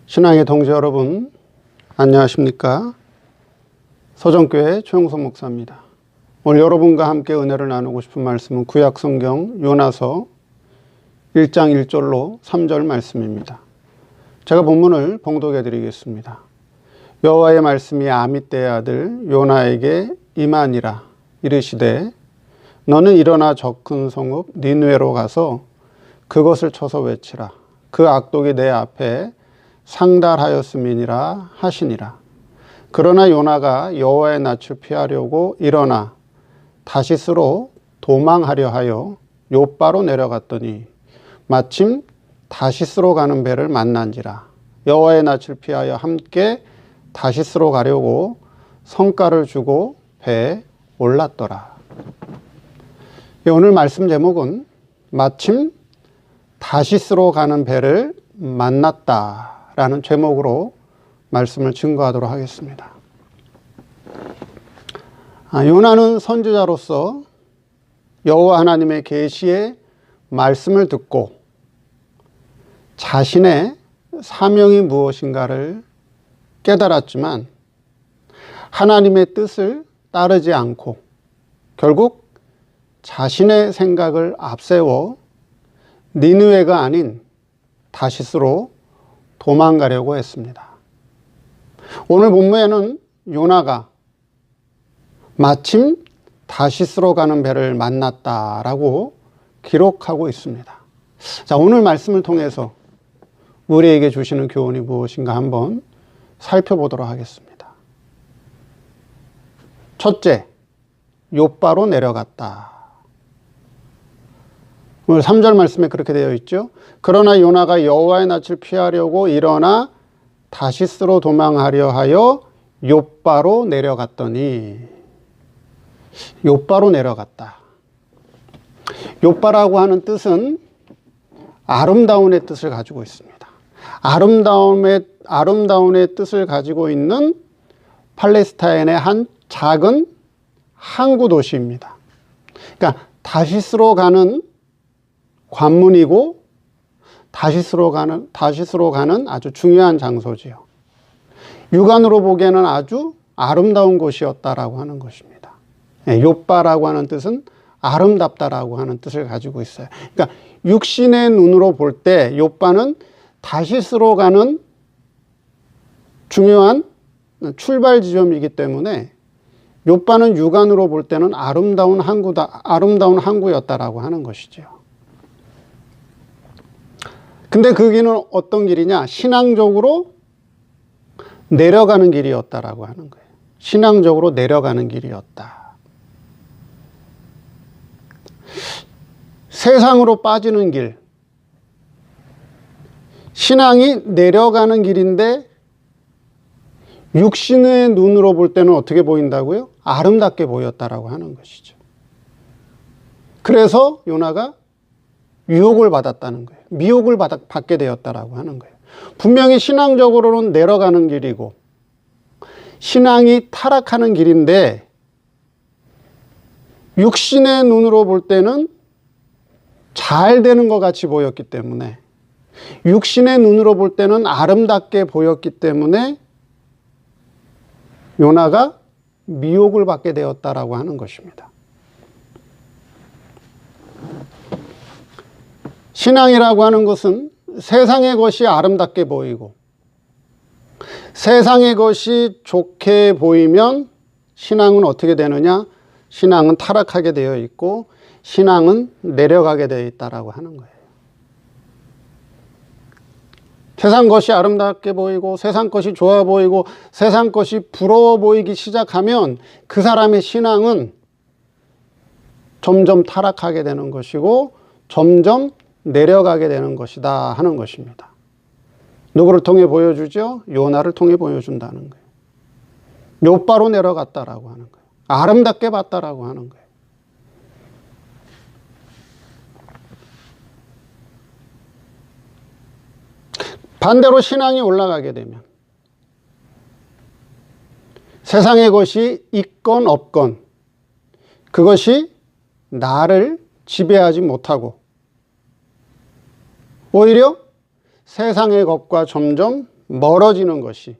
신앙의 동지 여러분, 안녕하십니까? 서정교회 최용석 목사입니다. 오늘 여러분과 함께 은혜를 나누고 싶은 말씀은 구약성경 요나서 1장 1절로 3절 말씀입니다. 제가 본문을 봉독해 드리겠습니다. 여호와의 말씀이 아미떼의 아들 요나에게 임하니라. 이르시되 너는 일어나 저 큰 성읍 니느웨로 가서 그것을 쳐서 외치라. 그 악독이 내 앞에 상달하였음이니라 하시니라. 그러나 요나가 여호와의 낯을 피하려고 일어나 다시스로 도망하려 하여 욥바로 내려갔더니 마침 다시스로 가는 배를 만난지라. 여호와의 낯을 피하여 함께 다시스로 가려고 성가를 주고 배에 올랐더라. 오늘 말씀 제목은 마침 다시스로 가는 배를 만났다 라는 제목으로 말씀을 증거하도록 하겠습니다. 요나는 선지자로서 여호와 하나님의 계시의 말씀을 듣고 자신의 사명이 무엇인가를 깨달았지만 하나님의 뜻을 따르지 않고 결국 자신의 생각을 앞세워 니느웨가 아닌 다시스로 도망가려고 했습니다. 오늘 본문에는 요나가 마침 다시스로 가는 배를 만났다라고 기록하고 있습니다. 자, 오늘 말씀을 통해서 우리에게 주시는 교훈이 무엇인가 한번 살펴보도록 하겠습니다. 첫째, 욥바로 내려갔다. 오늘 3절 말씀에 그렇게 되어 있죠. 그러나 요나가 여호와의 낯을 피하려고 일어나 다시스로 도망하려 하여 욥바로 내려갔더니 욥바로 내려갔다. 욥바라고 하는 뜻은 아름다움의 뜻을 가지고 있습니다. 아름다움의 뜻을 가지고 있는 팔레스타인의 한 작은 항구 도시입니다. 그러니까 다시스로 가는 관문이고 다시스로 가는 아주 중요한 장소지요. 육안으로 보기에는 아주 아름다운 곳이었다라고 하는 것입니다. 욥바라고 하는 뜻은 아름답다라고 하는 뜻을 가지고 있어요. 그러니까 육신의 눈으로 볼 때 욥바는 다시스로 가는 중요한 출발 지점이기 때문에 욥바는 육안으로 볼 때는 아름다운 항구였다라고 하는 것이죠. 근데 그 길은 어떤 길이냐? 신앙적으로 내려가는 길이었다라고 하는 거예요. 신앙적으로 내려가는 길이었다. 세상으로 빠지는 길. 신앙이 내려가는 길인데 육신의 눈으로 볼 때는 어떻게 보인다고요? 아름답게 보였다라고 하는 것이죠. 그래서 요나가 유혹을 받았다는 거예요. 미혹을 받게 되었다라고 하는 거예요. 분명히 신앙적으로는 내려가는 길이고 신앙이 타락하는 길인데 육신의 눈으로 볼 때는 잘 되는 것 같이 보였기 때문에 육신의 눈으로 볼 때는 아름답게 보였기 때문에 요나가 미혹을 받게 되었다라고 하는 것입니다. 신앙이라고 하는 것은 세상의 것이 아름답게 보이고 세상의 것이 좋게 보이면 신앙은 어떻게 되느냐? 신앙은 타락하게 되어 있고 신앙은 내려가게 되어 있다라고 하는 거예요. 세상 것이 아름답게 보이고 세상 것이 좋아 보이고 세상 것이 부러워 보이기 시작하면 그 사람의 신앙은 점점 타락하게 되는 것이고 점점 내려가게 되는 것이다 하는 것입니다. 누구를 통해 보여주죠? 요나를 통해 보여준다는 거예요. 욥바로 내려갔다라고 하는 거예요. 아름답게 봤다라고 하는 거예요. 반대로 신앙이 올라가게 되면 세상의 것이 있건 없건 그것이 나를 지배하지 못하고 오히려 세상의 것과 점점 멀어지는 것이,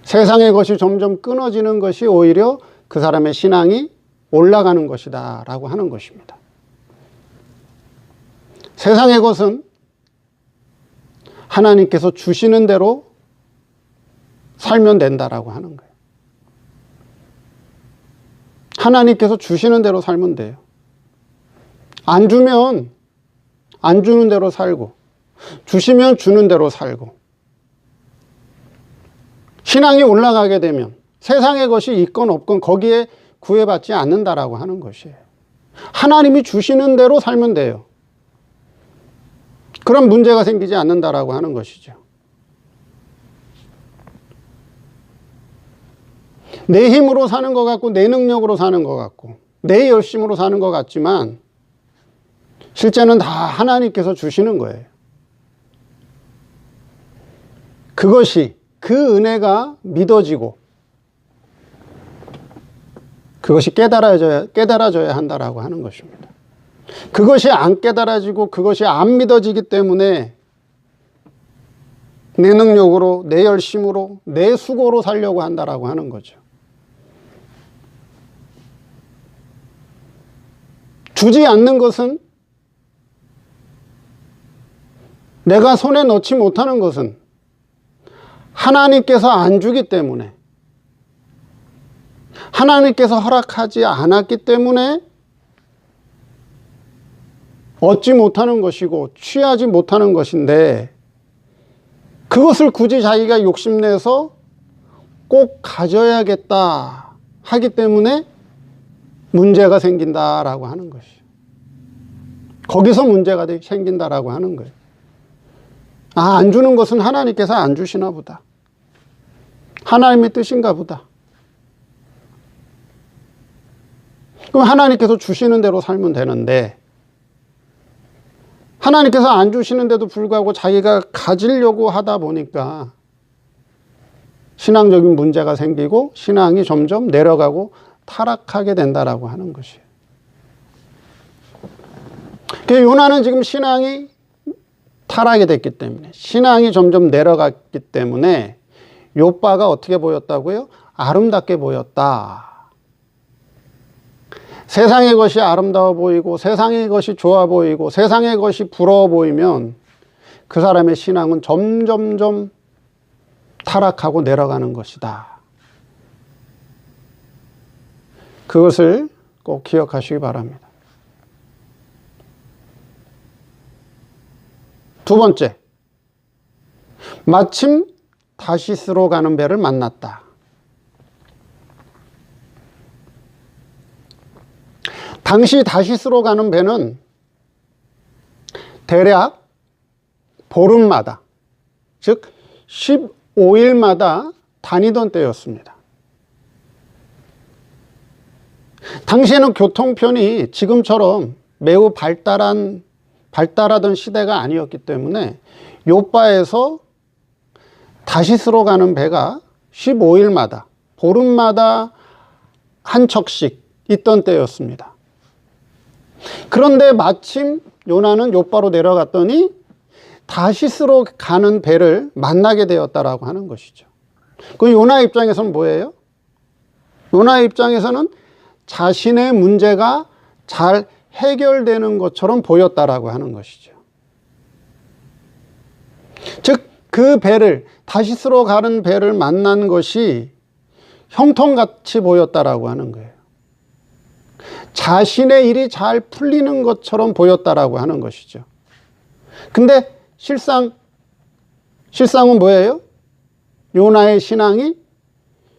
세상의 것이 점점 끊어지는 것이 오히려 그 사람의 신앙이 올라가는 것이다 라고 하는 것입니다. 세상의 것은 하나님께서 주시는 대로 살면 된다라고 하는 거예요. 하나님께서 주시는 대로 살면 돼요. 안 주면 안 주는 대로 살고, 주시면 주는 대로 살고, 신앙이 올라가게 되면 세상의 것이 있건 없건 거기에 구애받지 않는다라고 하는 것이에요. 하나님이 주시는 대로 살면 돼요. 그럼 문제가 생기지 않는다라고 하는 것이죠. 내 힘으로 사는 것 같고, 내 능력으로 사는 것 같고, 내 열심으로 사는 것 같지만 실제는 다 하나님께서 주시는 거예요. 그것이, 그 은혜가 믿어지고 그것이 깨달아져야 한다라고 하는 것입니다. 그것이 안 깨달아지고 그것이 안 믿어지기 때문에 내 능력으로, 내 열심으로, 내 수고로 살려고 한다라고 하는 거죠. 주지 않는 것은, 내가 손에 넣지 못하는 것은 하나님께서 안 주기 때문에, 하나님께서 허락하지 않았기 때문에 얻지 못하는 것이고 취하지 못하는 것인데, 그것을 굳이 자기가 욕심내서 꼭 가져야겠다 하기 때문에 문제가 생긴다라고 하는 것이에요. 거기서 문제가 생긴다라고 하는 거예요. 아, 안 주는 것은 하나님께서 안 주시나 보다. 하나님의 뜻인가 보다. 그럼 하나님께서 주시는 대로 살면 되는데, 하나님께서 안 주시는데도 불구하고 자기가 가지려고 하다 보니까 신앙적인 문제가 생기고 신앙이 점점 내려가고 타락하게 된다라고 하는 것이에요. 요나는 지금 신앙이 타락이 됐기 때문에, 신앙이 점점 내려갔기 때문에 욥바가 어떻게 보였다고요? 아름답게 보였다. 세상의 것이 아름다워 보이고, 세상의 것이 좋아 보이고, 세상의 것이 부러워 보이면 그 사람의 신앙은 점점점 타락하고 내려가는 것이다. 그것을 꼭 기억하시기 바랍니다. 두 번째, 마침 다시스로 가는 배를 만났다. 당시 다시스로 가는 배는 대략 보름마다, 즉 15일마다 다니던 때였습니다. 당시에는 교통편이 지금처럼 매우 발달하던 시대가 아니었기 때문에 욥바에서 다시스로 가는 배가 15일마다, 보름마다 한 척씩 있던 때였습니다. 그런데 마침 요나는 욥바로 내려갔더니 다시스로 가는 배를 만나게 되었다라고 하는 것이죠. 그 요나 입장에서는 뭐예요? 요나 입장에서는 자신의 문제가 잘 해결되는 것처럼 보였다라고 하는 것이죠. 즉, 그 배를, 다시스로 가는 배를 만난 것이 형통같이 보였다라고 하는 거예요. 자신의 일이 잘 풀리는 것처럼 보였다라고 하는 것이죠. 근데 실상은 뭐예요? 요나의 신앙이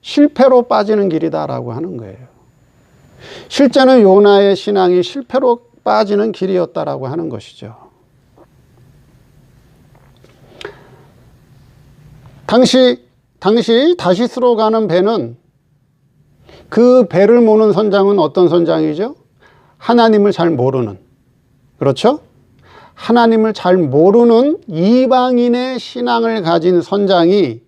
실패로 빠지는 길이다라고 하는 거예요. 실제는 요나의 신앙이 실패로 빠지는 길이었다라고 하는 것이죠. 당시 다시스로 가는 배는, 그 배를 모는 선장은 어떤 선장이죠? 하나님을 잘 모르는, 그렇죠? 하나님을 잘 모르는 이방인의 신앙을 가진 선장이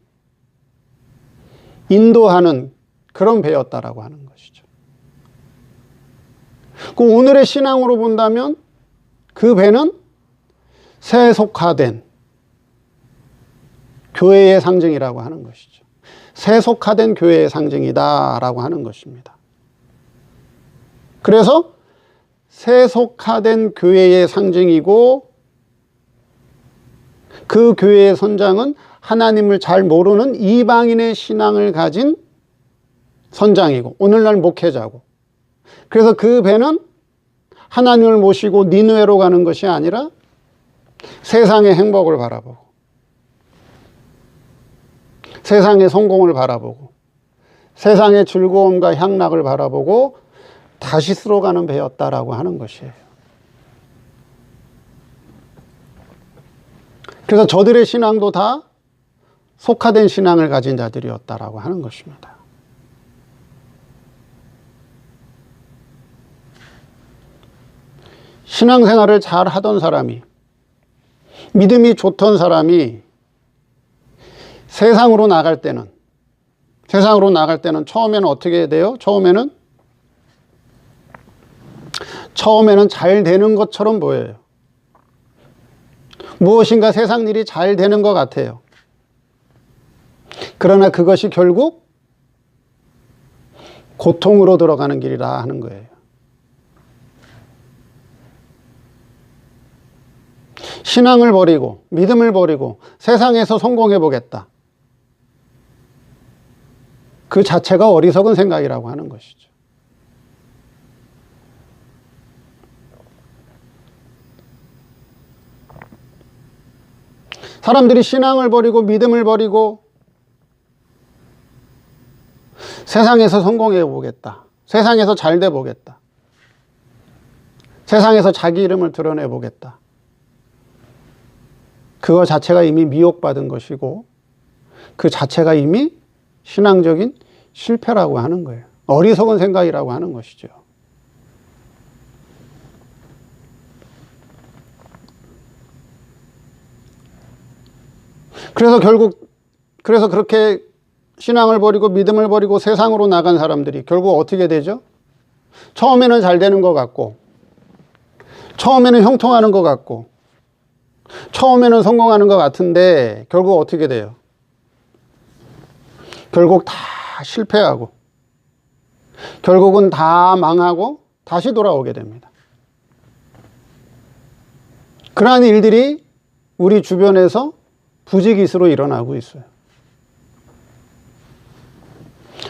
인도하는 그런 배였다라고 하는 것이죠. 그 오늘의 신앙으로 본다면 그 배는 세속화된, 교회의 상징이라고 하는 것이죠. 세속화된 교회의 상징이다라고 하는 것입니다. 그래서 세속화된 교회의 상징이고 그 교회의 선장은 하나님을 잘 모르는 이방인의 신앙을 가진 선장이고 오늘날 목회자고, 그래서 그 배는 하나님을 모시고 니느웨로 가는 것이 아니라 세상의 행복을 바라보고 세상의 성공을 바라보고 세상의 즐거움과 향락을 바라보고 다시스로 가는 배였다라고 하는 것이에요. 그래서 저들의 신앙도 다 속화된 신앙을 가진 자들이었다라고 하는 것입니다. 신앙생활을 잘 하던 사람이, 믿음이 좋던 사람이 세상으로 나갈 때는 처음에는 어떻게 돼요? 처음에는 잘 되는 것처럼 보여요. 무엇인가 세상 일이 잘 되는 것 같아요. 그러나 그것이 결국 고통으로 들어가는 길이라 하는 거예요. 신앙을 버리고 믿음을 버리고 세상에서 성공해 보겠다. 그 자체가 어리석은 생각이라고 하는 것이죠. 사람들이 신앙을 버리고 믿음을 버리고 세상에서 성공해 보겠다. 세상에서 잘 돼 보겠다. 세상에서 자기 이름을 드러내 보겠다. 그거 자체가 이미 미혹받은 것이고 그 자체가 이미 신앙적인 실패라고 하는 거예요. 어리석은 생각이라고 하는 것이죠. 그래서 그렇게 신앙을 버리고 믿음을 버리고 세상으로 나간 사람들이 결국 어떻게 되죠? 처음에는 잘 되는 것 같고, 처음에는 형통하는 것 같고, 처음에는 성공하는 것 같은데 결국 어떻게 돼요? 결국 다 실패하고 결국은 다 망하고 다시 돌아오게 됩니다. 그러한 일들이 우리 주변에서 부지기수로 일어나고 있어요.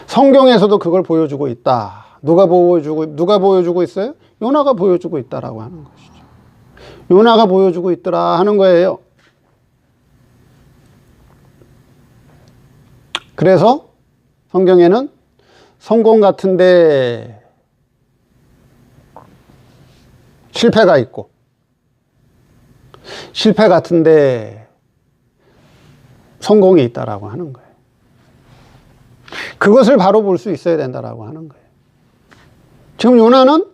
성경에서도 그걸 보여주고 있다. 누가 보여주고 있어요? 요나가 보여주고 있다라고 하는 것이죠. 요나가 보여주고 있더라 하는 거예요. 그래서 성경에는 성공 같은데 실패가 있고, 실패 같은데 성공이 있다라고 하는 거예요. 그것을 바로 볼 수 있어야 된다라고 하는 거예요. 지금 요나는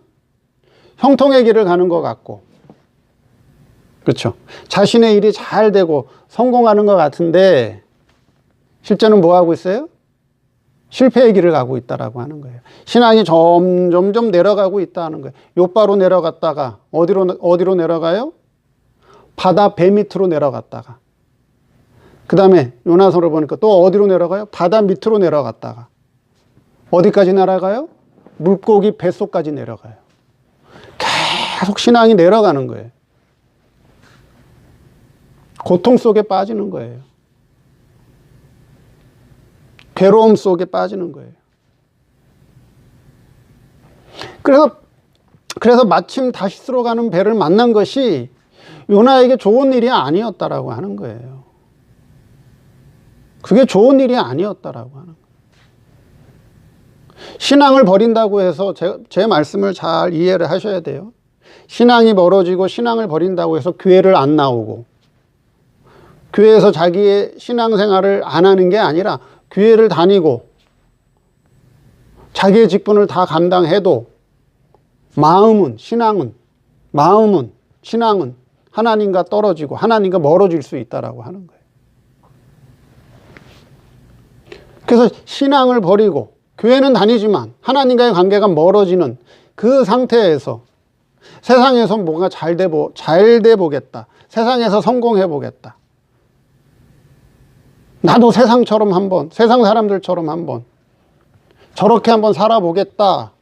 형통의 길을 가는 것 같고, 그렇죠? 자신의 일이 잘 되고 성공하는 것 같은데 실제는 뭐 하고 있어요? 실패의 길을 가고 있다라고 하는 거예요. 신앙이 점점 내려가고 있다는 거예요. 요바로 내려갔다가 어디로 내려가요? 바다 배 밑으로 내려갔다가, 그 다음에 요나서를 보니까 또 어디로 내려가요? 바다 밑으로 내려갔다가 어디까지 내려가요? 물고기 뱃속까지 내려가요. 계속 신앙이 내려가는 거예요. 고통 속에 빠지는 거예요. 괴로움 속에 빠지는 거예요. 그래서 마침 다시스로 가는 배를 만난 것이 요나에게 좋은 일이 아니었다라고 하는 거예요. 그게 좋은 일이 아니었다라고 하는 거예요. 신앙을 버린다고 해서 제 말씀을 잘 이해를 하셔야 돼요. 신앙이 멀어지고 신앙을 버린다고 해서 교회를 안 나오고 교회에서 자기의 신앙생활을 안 하는 게 아니라 교회를 다니고 자기의 직분을 다 감당해도 신앙은 하나님과 떨어지고 하나님과 멀어질 수 있다라고 하는 거예요. 그래서 신앙을 버리고 교회는 다니지만 하나님과의 관계가 멀어지는 그 상태에서 세상에서 뭔가 잘 돼 보겠다. 세상에서 성공해 보겠다. 나도 세상처럼 한번, 세상 사람들처럼 한번 저렇게 한번 살아보겠다.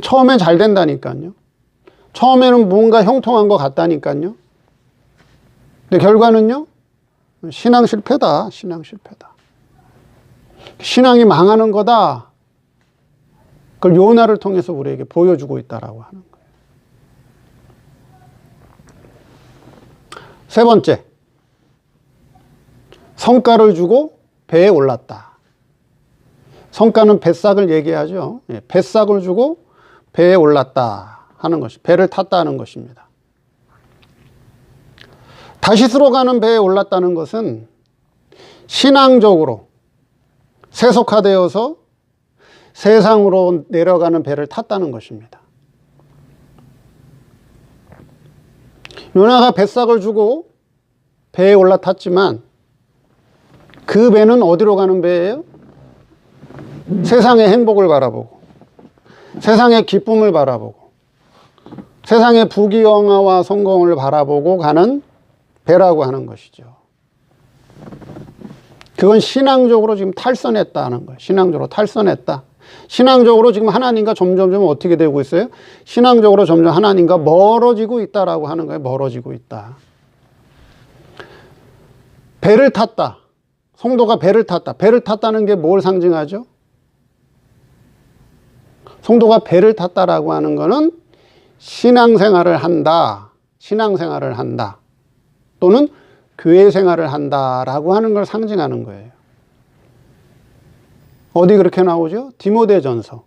처음엔 잘 된다니까요. 처음에는 뭔가 형통한 것 같다니까요. 근데 결과는요, 신앙 실패다. 신앙 실패다. 신앙이 망하는 거다. 그걸 요나를 통해서 우리에게 보여주고 있다라고 하는 거예요. 세 번째, 성과를 주고 배에 올랐다. 성과는 뱃삭을 얘기하죠. 뱃삭을 주고 배에 올랐다 하는 것이, 배를 탔다 하는 것입니다. 다시스로 가는 배에 올랐다는 것은 신앙적으로 세속화되어서 세상으로 내려가는 배를 탔다는 것입니다. 요나가 뱃삭을 주고 배에 올라탔지만 그 배는 어디로 가는 배예요? 세상의 행복을 바라보고, 세상의 기쁨을 바라보고, 세상의 부귀영화와 성공을 바라보고 가는 배라고 하는 것이죠. 그건 신앙적으로 지금 탈선했다는 거예요. 신앙적으로 탈선했다. 신앙적으로 지금 하나님과 점점 어떻게 되고 있어요? 신앙적으로 점점 하나님과 멀어지고 있다라고 하는 거예요. 멀어지고 있다. 배를 탔다. 성도가 배를 탔다. 배를 탔다는 게 뭘 상징하죠? 성도가 배를 탔다라고 하는 거는 신앙생활을 한다. 신앙생활을 한다. 또는 교회 생활을 한다라고 하는 걸 상징하는 거예요. 어디 그렇게 나오죠? 디모데전서.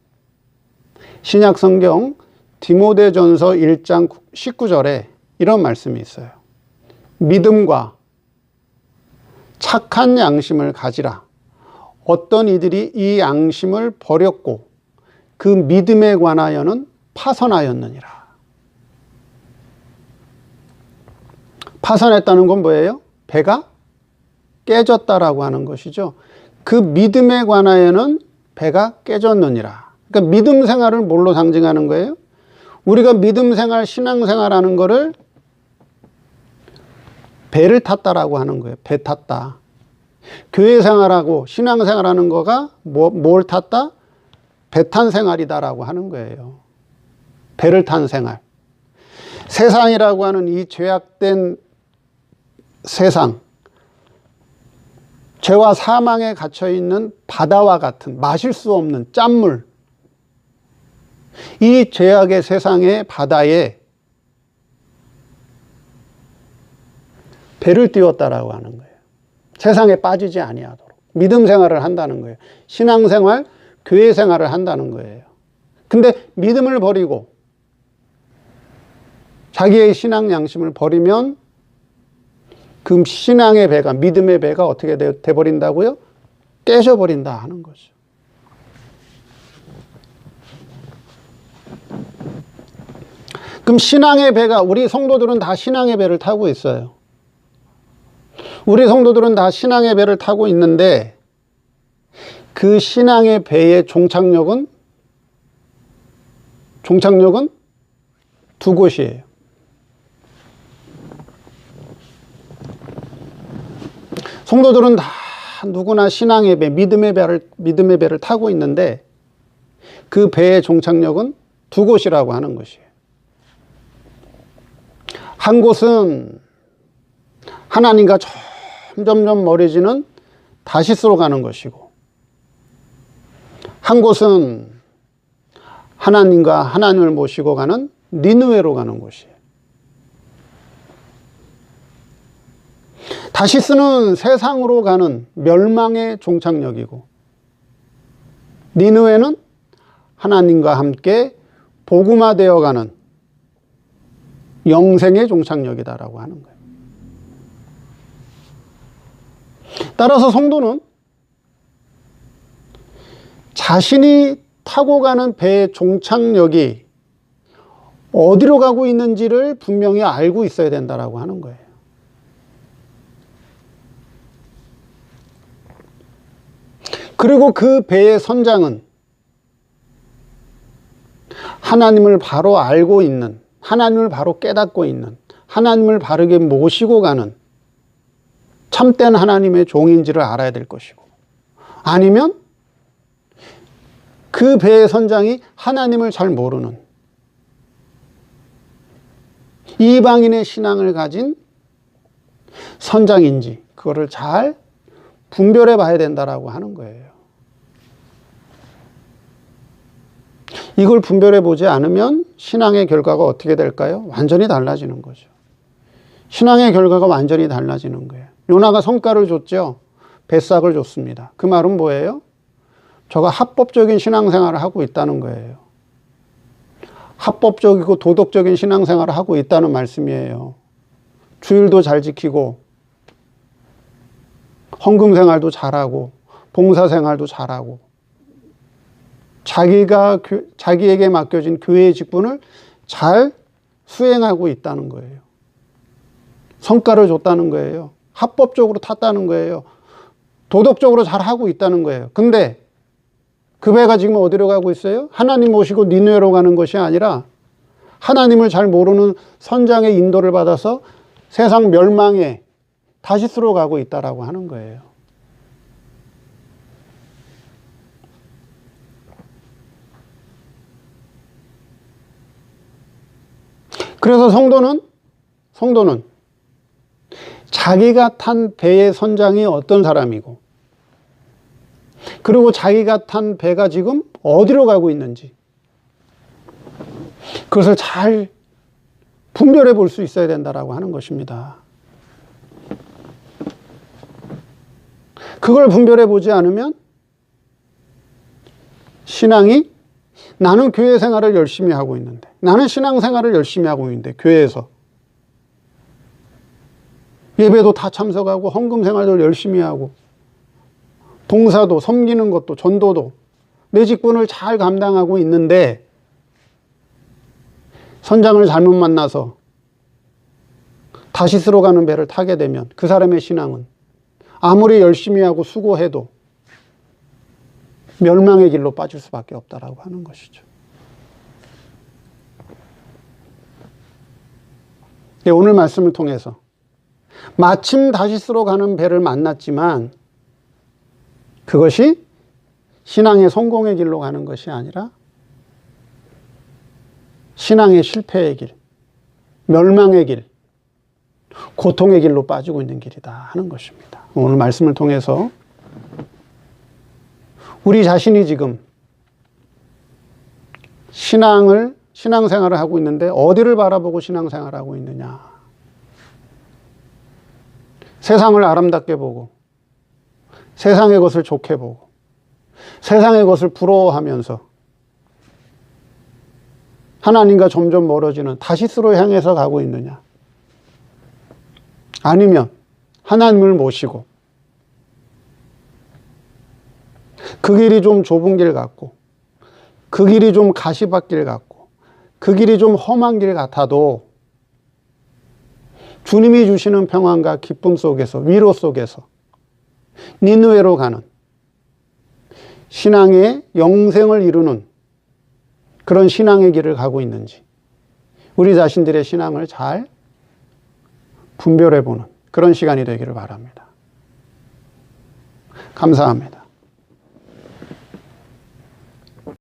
신약성경 디모데전서 1장 19절에 이런 말씀이 있어요. 믿음과 착한 양심을 가지라. 어떤 이들이 이 양심을 버렸고 그 믿음에 관하여는 파선하였느니라. 파선했다는 건 뭐예요? 배가 깨졌다라고 하는 것이죠. 그 믿음에 관하여는 배가 깨졌느니라. 그러니까 믿음 생활을 뭘로 상징하는 거예요? 우리가 믿음 생활, 신앙 생활하는 거를 배를 탔다라고 하는 거예요. 배 탔다. 교회 생활하고 신앙 생활하는 거가 뭘 탔다? 배 탄 생활이다라고 하는 거예요. 배를 탄 생활. 세상이라고 하는 이 죄악된 세상, 죄와 사망에 갇혀있는 바다와 같은 마실 수 없는 짠물, 이 죄악의 세상의 바다에 배를 띄웠다라고 하는 거예요. 세상에 빠지지 아니하도록 믿음 생활을 한다는 거예요. 신앙 생활, 교회 생활을 한다는 거예요. 근데 믿음을 버리고 자기의 신앙 양심을 버리면 그 신앙의 배가, 믿음의 배가 어떻게 돼버린다고요? 깨져버린다 하는 거죠. 그럼 신앙의 배가, 우리 성도들은 다 신앙의 배를 타고 있어요. 우리 성도들은 다 신앙의 배를 타고 있는데 그 신앙의 배의 종착역은 두 곳이에요. 성도들은 다 누구나 신앙의 배, 믿음의 배를 타고 있는데 그 배의 종착역은 두 곳이라고 하는 것이에요. 한 곳은 하나님과 점점 멀어지는 다시스로 가는 것이고, 한 곳은 하나님과 하나님을 모시고 가는 니느웨로 가는 곳이에요. 다시스는 세상으로 가는 멸망의 종착역이고, 니느웨는 하나님과 함께 복음화되어 가는 영생의 종착역이다라고 하는 거예요. 따라서 성도는 자신이 타고 가는 배의 종착역이 어디로 가고 있는지를 분명히 알고 있어야 된다라고 하는 거예요. 그리고 그 배의 선장은 하나님을 바로 알고 있는, 하나님을 바로 깨닫고 있는, 하나님을 바르게 모시고 가는 참된 하나님의 종인지를 알아야 될 것이고, 아니면 그 배의 선장이 하나님을 잘 모르는 이방인의 신앙을 가진 선장인지 그거를 잘 분별해 봐야 된다라고 하는 거예요. 이걸 분별해 보지 않으면 신앙의 결과가 어떻게 될까요? 완전히 달라지는 거죠. 신앙의 결과가 완전히 달라지는 거예요. 요나가 성과를 줬죠. 뱃삭을 줬습니다. 그 말은 뭐예요? 저가 합법적인 신앙생활을 하고 있다는 거예요. 합법적이고 도덕적인 신앙생활을 하고 있다는 말씀이에요. 주일도 잘 지키고 헌금생활도 잘하고 봉사생활도 잘하고 자기에게 맡겨진 교회의 직분을 잘 수행하고 있다는 거예요. 성과를 줬다는 거예요. 합법적으로 탔다는 거예요. 도덕적으로 잘하고 있다는 거예요. 근데 그 배가 지금 어디로 가고 있어요? 하나님 모시고 니느웨로 가는 것이 아니라 하나님을 잘 모르는 선장의 인도를 받아서 세상 멸망에 다시스로 가고 있다라고 하는 거예요. 그래서 성도는 자기가 탄 배의 선장이 어떤 사람이고, 그리고 자기가 탄 배가 지금 어디로 가고 있는지 그것을 잘 분별해 볼 수 있어야 된다라고 하는 것입니다. 그걸 분별해 보지 않으면 신앙이, 나는 교회 생활을 열심히 하고 있는데, 나는 신앙 생활을 열심히 하고 있는데, 교회에서 예배도 다 참석하고 헌금 생활도 열심히 하고 봉사도, 섬기는 것도, 전도도 내 직분을 잘 감당하고 있는데 선장을 잘못 만나서 다시스로 가는 배를 타게 되면 그 사람의 신앙은 아무리 열심히 하고 수고해도 멸망의 길로 빠질 수밖에 없다라고 하는 것이죠. 네, 오늘 말씀을 통해서 마침 다시스로 가는 배를 만났지만 그것이 신앙의 성공의 길로 가는 것이 아니라 신앙의 실패의 길, 멸망의 길, 고통의 길로 빠지고 있는 길이다 하는 것입니다. 오늘 말씀을 통해서 우리 자신이 지금 신앙생활을 하고 있는데 어디를 바라보고 신앙생활을 하고 있느냐. 세상을 아름답게 보고 세상의 것을 좋게 보고 세상의 것을 부러워하면서 하나님과 점점 멀어지는 다시스로 향해서 가고 있느냐, 아니면 하나님을 모시고 그 길이 좀 좁은 길 같고 그 길이 좀 가시밭길 같고 그 길이 좀 험한 길 같아도 주님이 주시는 평안과 기쁨 속에서, 위로 속에서 니느웨로 가는 신앙의 영생을 이루는 그런 신앙의 길을 가고 있는지 우리 자신들의 신앙을 잘 분별해 보는 그런 시간이 되기를 바랍니다. 감사합니다.